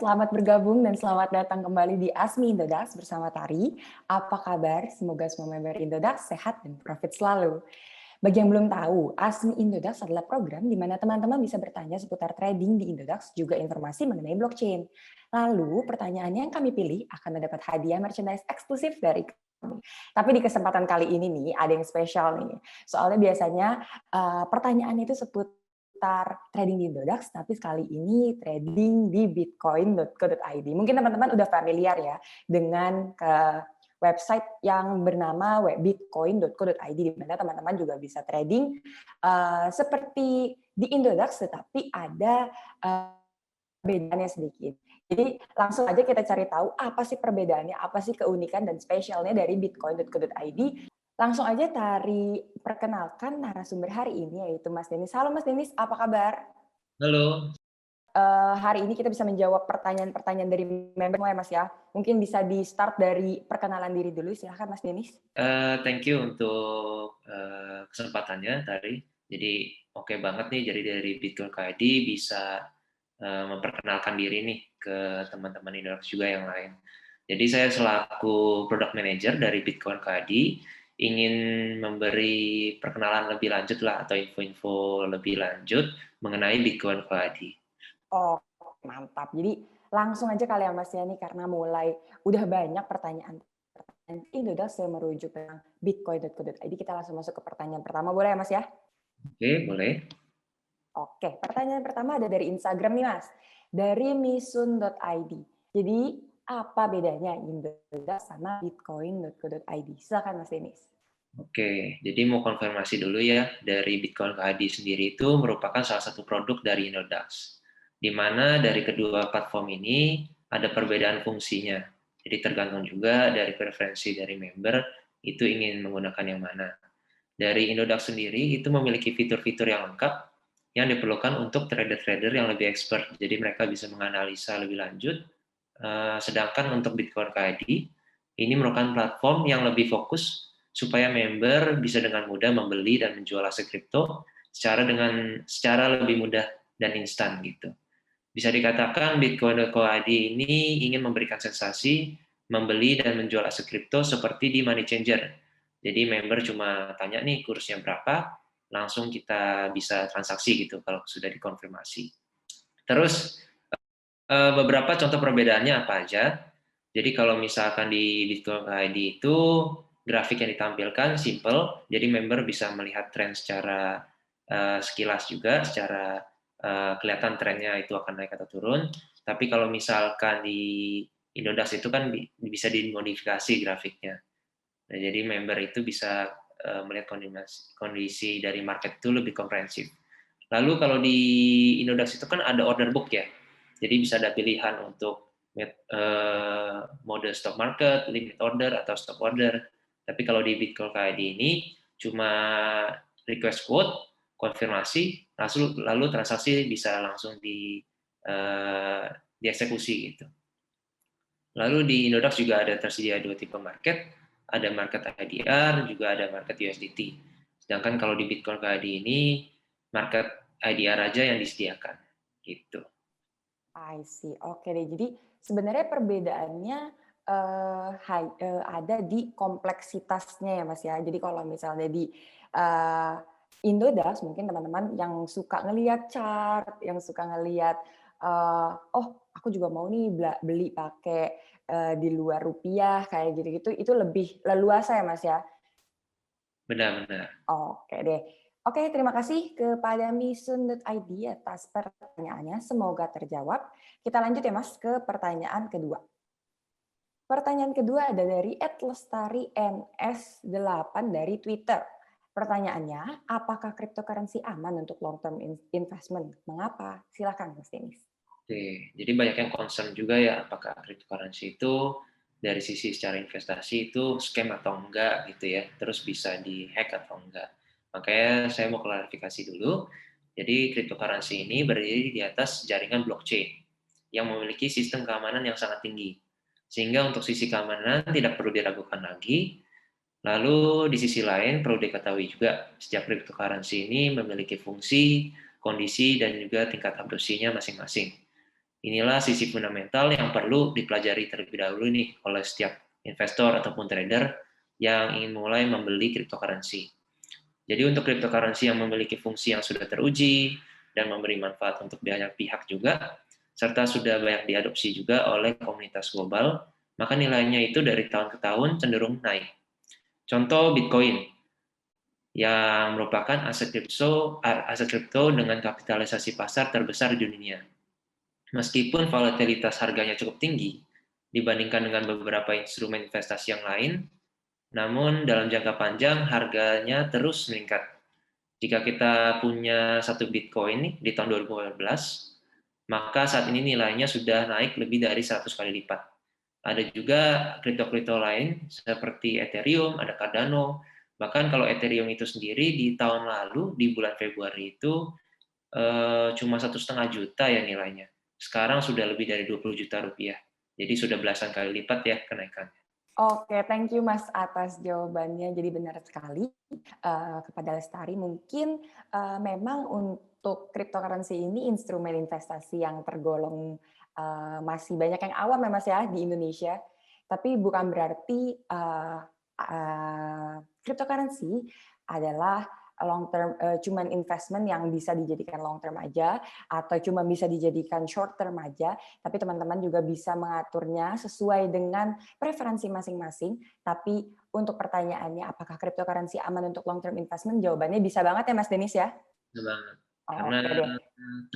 selamat bergabung dan selamat datang kembali di Asmi Indodax bersama Tari. Apa kabar? Semoga semua member Indodax sehat dan profit selalu. Bagi yang belum tahu, Asmi Indodax adalah program di mana teman-teman bisa bertanya seputar trading di Indodax, juga informasi mengenai blockchain. Lalu, pertanyaannya yang kami pilih akan mendapat hadiah merchandise eksklusif dari kami. Tapi di kesempatan kali ini nih, ada yang spesial nih. Soalnya biasanya pertanyaan itu seputar trading di Indodax, tapi sekali ini trading di bitcoin.co.id. Mungkin teman-teman udah familiar ya dengan website yang bernama bitcoin.co.id, di mana teman-teman juga bisa trading seperti di Indodax, tetapi ada bedanya sedikit. Jadi langsung aja kita cari tahu apa sih perbedaannya, apa sih keunikan dan spesialnya dari bitcoin.co.id. Langsung aja Tari perkenalkan narasumber hari ini, yaitu Mas Denis. Halo Mas Denis, apa kabar? Halo, Hari ini kita bisa menjawab pertanyaan-pertanyaan dari member ya Mas ya. Mungkin bisa di-start dari perkenalan diri dulu, silahkan Mas Denis. thank you untuk kesempatannya tadi. Jadi oke banget nih, jadi dari Bitcoin KID bisa memperkenalkan diri nih ke teman-teman Indonesia juga yang lain. Jadi saya selaku Product Manager dari Bitcoin KID ingin memberi perkenalan lebih lanjut lah atau info-info lebih lanjut mengenai Bitcoin KID. Oh, mantap. Jadi langsung aja kali ya Mas ya nih, karena mulai udah banyak pertanyaan Indodax saya merujuk tentang bitcoin.co.id. Kita langsung masuk ke pertanyaan pertama, boleh ya Mas ya? Oke, boleh. Oke, pertanyaan pertama ada dari Instagram nih Mas, dari misun.id. Jadi apa bedanya Indodax sama bitcoin.co.id? Silakan Mas Denis. Oke, jadi mau konfirmasi dulu ya, dari Bitcoin KID sendiri itu merupakan salah satu produk dari Indodax, di mana dari kedua platform ini ada perbedaan fungsinya. Jadi tergantung juga dari preferensi dari member, itu ingin menggunakan yang mana. Dari Indodax sendiri itu memiliki fitur-fitur yang lengkap yang diperlukan untuk trader-trader yang lebih expert. Jadi mereka bisa menganalisa lebih lanjut. Sedangkan untuk Bitcoin KID, ini merupakan platform yang lebih fokus supaya member bisa dengan mudah membeli dan menjual aset kripto secara lebih mudah dan instan gitu. Bisa dikatakan Bitcoin.co.id ini ingin memberikan sensasi membeli dan menjual aset kripto seperti di Money Changer. Jadi member cuma tanya nih kursnya berapa, langsung kita bisa transaksi gitu kalau sudah dikonfirmasi. Terus beberapa contoh perbedaannya apa aja. Jadi kalau misalkan di Bitcoin ID itu grafik yang ditampilkan simple, jadi member bisa melihat tren secara sekilas juga, secara kelihatan trennya itu akan naik atau turun. Tapi kalau misalkan di Indodax itu kan bisa dimodifikasi grafiknya. Nah, jadi member itu bisa melihat kondisi dari market itu lebih komprehensif. Lalu kalau di Indodax itu kan ada order book ya, jadi bisa ada pilihan untuk mode stop market, limit order, atau stop order. Tapi kalau di Bitcoin KID ini cuma request quote, konfirmasi, lalu transaksi bisa langsung dieksekusi gitu. Lalu di Indodax juga ada tersedia dua tipe market, ada market IDR, juga ada market USDT. Sedangkan kalau di Bitcoin KID ini, market IDR aja yang disediakan. Gitu. I see. Oke deh. Jadi sebenarnya perbedaannya ada di kompleksitasnya ya Mas ya. Jadi kalau misalnya di Indodax mungkin teman-teman yang suka ngelihat chart, yang suka ngelihat oh aku juga mau nih beli pakai di luar rupiah kayak gitu-gitu, itu lebih leluasa ya Mas ya. Benar-benar. Oke deh. Oke, terima kasih kepada misun.id atas pertanyaannya. Semoga terjawab. Kita lanjut ya Mas ke pertanyaan kedua. Pertanyaan kedua ada dari @lestariNS8 dari Twitter. Pertanyaannya, apakah cryptocurrency aman untuk long term investment? Mengapa? Silakan Mas Denis. Oke, jadi banyak yang concern juga ya, apakah cryptocurrency itu dari sisi secara investasi itu scam atau enggak gitu ya, terus bisa di-hack atau enggak. Makanya saya mau klarifikasi dulu. Jadi cryptocurrency ini berdiri di atas jaringan blockchain yang memiliki sistem keamanan yang sangat tinggi. Sehingga untuk sisi keamanan tidak perlu diragukan lagi. Lalu di sisi lain perlu diketahui juga setiap cryptocurrency ini memiliki fungsi, kondisi, dan juga tingkat adopsinya masing-masing. Inilah sisi fundamental yang perlu dipelajari terlebih dahulu nih oleh setiap investor ataupun trader yang ingin mulai membeli cryptocurrency. Jadi untuk cryptocurrency yang memiliki fungsi yang sudah teruji dan memberi manfaat untuk banyak pihak juga, serta sudah banyak diadopsi juga oleh komunitas global, maka nilainya itu dari tahun ke tahun cenderung naik. Contoh Bitcoin, yang merupakan aset kripto dengan kapitalisasi pasar terbesar di dunia. Meskipun volatilitas harganya cukup tinggi dibandingkan dengan beberapa instrumen investasi yang lain, namun dalam jangka panjang harganya terus meningkat. Jika kita punya satu Bitcoin nih, di tahun 2015, maka saat ini nilainya sudah naik lebih dari 100 kali lipat. Ada juga kripto-kripto lain seperti Ethereum, ada Cardano. Bahkan kalau Ethereum itu sendiri di tahun lalu, di bulan Februari itu cuma 1,5 juta ya nilainya. Sekarang sudah lebih dari 20 juta rupiah. Jadi sudah belasan kali lipat ya kenaikannya. Oke, thank you Mas atas jawabannya. Jadi benar sekali kepada Lestari. Mungkin memang untuk cryptocurrency ini instrumen investasi yang tergolong masih banyak yang awam ya Mas ya di Indonesia. Tapi bukan berarti cryptocurrency adalah long term, cuman investment yang bisa dijadikan long term aja atau cuma bisa dijadikan short term aja, tapi teman-teman juga bisa mengaturnya sesuai dengan preferensi masing-masing. Tapi untuk pertanyaannya apakah cryptocurrency aman untuk long term investment, jawabannya bisa banget ya Mas Denis ya. Betul banget. Karena Oke deh,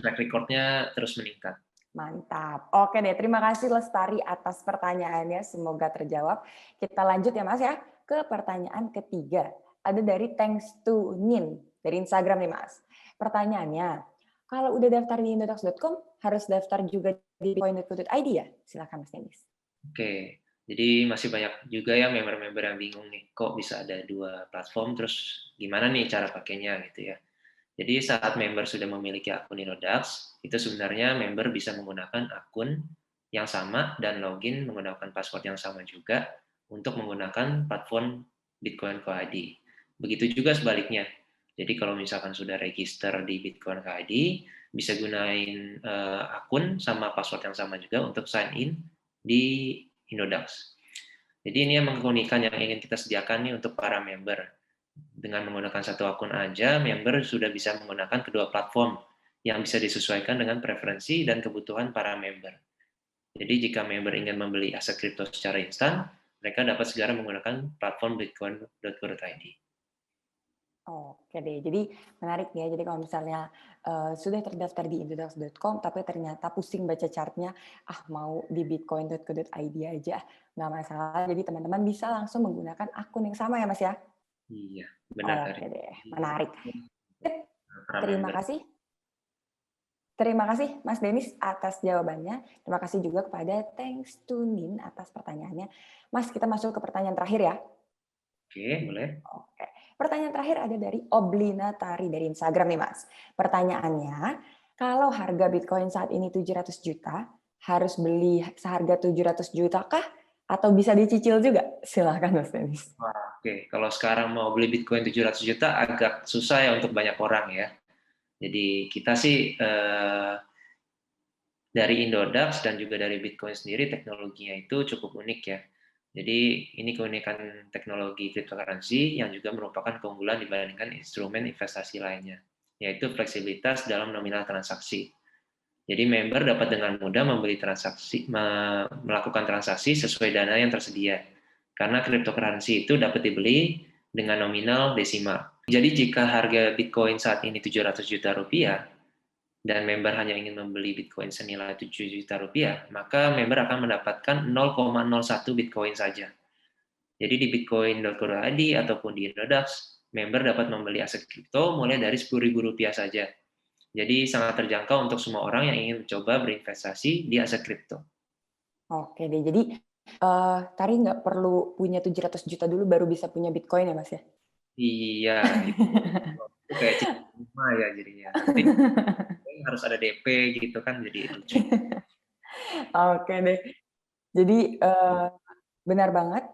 track record-nya terus meningkat. mantap. Oke deh, terima kasih Lestari atas pertanyaannya, semoga terjawab. Kita lanjut ya Mas ya ke pertanyaan ketiga. Ada dari Thanks to Nin dari Instagram nih Mas. Pertanyaannya, kalau udah daftar di indodax.com harus daftar juga di bitcoin.co.id ya? Silakan Mas Denis. Oke, jadi masih banyak juga ya member-member yang bingung nih, kok bisa ada dua platform, terus gimana nih cara pakainya gitu ya. Jadi saat member sudah memiliki akun Inodax, itu sebenarnya member bisa menggunakan akun yang sama dan login menggunakan password yang sama juga untuk menggunakan platform Bitcoin Co-ID. Begitu juga sebaliknya. Jadi kalau misalkan sudah register di Bitcoin Co-ID, bisa gunain akun sama password yang sama juga untuk sign in di Inodax. Jadi ini emang keunikan yang ingin kita sediakan nih untuk para member. Dengan menggunakan satu akun aja, member sudah bisa menggunakan kedua platform yang bisa disesuaikan dengan preferensi dan kebutuhan para member. Jadi jika member ingin membeli aset kripto secara instan, mereka dapat segera menggunakan platform bitcoin.co.id. Oke deh, jadi menarik ya. Jadi kalau misalnya sudah terdaftar di indodax.com, tapi ternyata pusing baca chartnya, mau di bitcoin.co.id aja, nggak masalah. Jadi teman-teman bisa langsung menggunakan akun yang sama ya Mas ya? Iya, benar Oke tadi. deh, menarik. Para Terima member. kasih. Terima kasih Mas Denis atas jawabannya. Terima kasih juga kepada Thanks to Nin atas pertanyaannya. Mas, kita masuk ke pertanyaan terakhir ya. Oke, boleh. Oke. Pertanyaan terakhir ada dari Oblina Tari dari Instagram nih Mas. Pertanyaannya, kalau harga Bitcoin saat ini 700 juta, harus beli seharga 700 juta kah? Atau bisa dicicil juga? Silahkan Mas Denis. Wah, oke. Kalau sekarang mau beli Bitcoin 700 juta agak susah ya untuk banyak orang ya. Jadi kita sih dari Indodax dan juga dari Bitcoin sendiri teknologinya itu cukup unik ya. Jadi ini keunikan teknologi cryptocurrency yang juga merupakan keunggulan dibandingkan instrumen investasi lainnya, yaitu fleksibilitas dalam nominal transaksi. Jadi member dapat dengan mudah melakukan transaksi sesuai dana yang tersedia. Karena cryptocurrency itu dapat dibeli dengan nominal desimal. Jadi jika harga Bitcoin saat ini 700 juta rupiah, dan member hanya ingin membeli Bitcoin senilai 7 juta rupiah, maka member akan mendapatkan 0,01 Bitcoin saja. Jadi di bitcoin.co.id ataupun di Indodax, member dapat membeli aset kripto mulai dari Rp10.000 saja. Jadi sangat terjangkau untuk semua orang yang ingin mencoba berinvestasi di aset kripto. Oke deh, jadi Tari nggak perlu punya 700 juta dulu baru bisa punya Bitcoin ya Mas ya? Iya, gitu. Itu kayak cicilan rumah ya jadinya. Tapi harus ada DP gitu kan, jadi lucu. Oke deh. Jadi Benar banget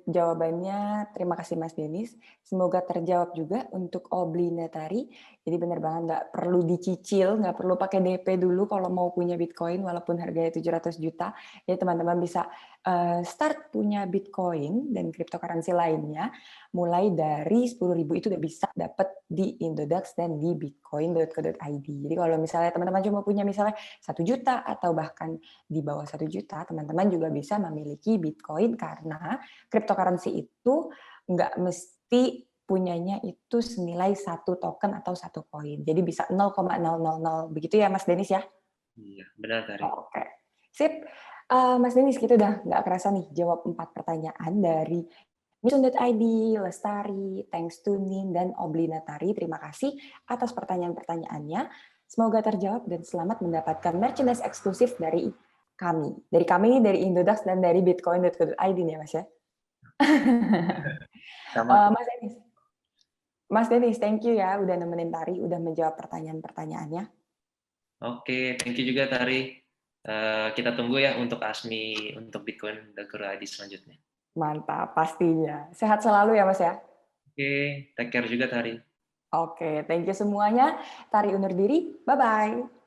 jawabannya. Terima kasih Mas Denis. Semoga terjawab juga untuk Oblinatari. Jadi benar banget nggak perlu dicicil, nggak perlu pakai DP dulu kalau mau punya Bitcoin walaupun harganya 700 juta. Jadi teman-teman bisa start punya Bitcoin dan cryptocurrency lainnya mulai dari 10.000 itu udah bisa dapat di Indodax dan di bitcoin.co.id. Jadi kalau misalnya teman-teman cuma punya misalnya 1 juta atau bahkan di bawah 1 juta, teman-teman juga bisa memiliki Bitcoin karena cryptocurrency itu nggak mesti punyanya itu senilai 1 token atau 1 koin. Jadi bisa 0,000 begitu ya Mas Denis ya? Iya, benar Tari. Oke, sip. Mas Denis, kita udah nggak kerasa nih jawab 4 pertanyaan dari Mission.id, Lestari, Thanks to Nin, dan Oblinatari. Terima kasih atas pertanyaan-pertanyaannya. Semoga terjawab dan selamat mendapatkan merchandise eksklusif dari kami. Dari kami, dari Indodax, dan dari bitcoin.co.id nih ya Mas ya. Sama. Mas Denis, thank you ya udah nemenin Tari, udah menjawab pertanyaan-pertanyaannya. Oke, thank you juga Tari. Kita tunggu ya untuk ASMI untuk Bitcoin dan ID selanjutnya. Mantap, pastinya. Sehat selalu ya Mas ya. Oke, take care juga Tari. Oke, thank you semuanya. Tari undur diri, bye-bye.